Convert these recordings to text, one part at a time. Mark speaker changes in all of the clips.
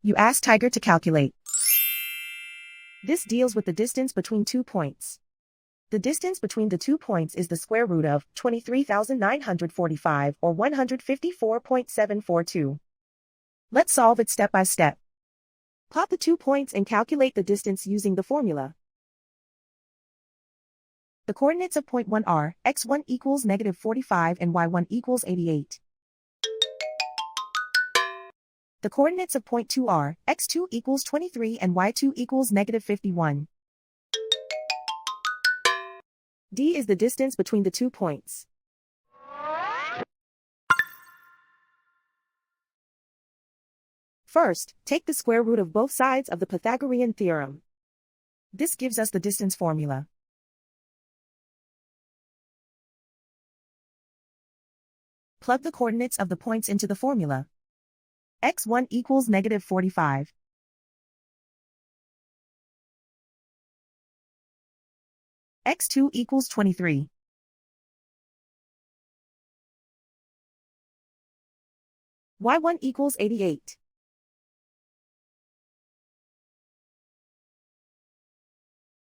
Speaker 1: You ask Tiger to calculate. This deals with the distance between 2 points. The distance between the 2 points is the square root of 23,945 or 154.742. Let's solve it step by step. Plot the 2 points and calculate the distance using the formula. The coordinates of point 1 are x1 equals -45 and y1 equals 88. The coordinates of point 2 are x2 equals 23 and y2 equals -51. D is the distance between the 2 points. First, take the square root of both sides of the Pythagorean theorem. This gives us the distance formula. Plug the coordinates of the points into the formula. x1 equals -45. x2 equals 23. y1 equals 88.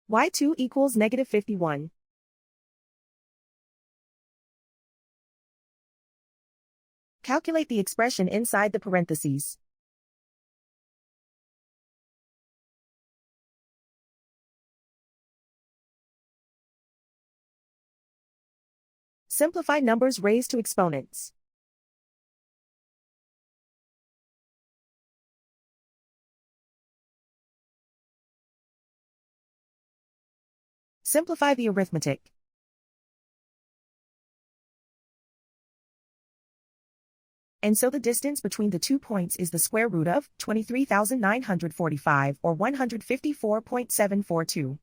Speaker 1: y2 equals -51. Calculate the expression inside the parentheses. Simplify numbers raised to exponents. Simplify the arithmetic. And so the distance between the 2 points is the square root of 23,945 or 154.742.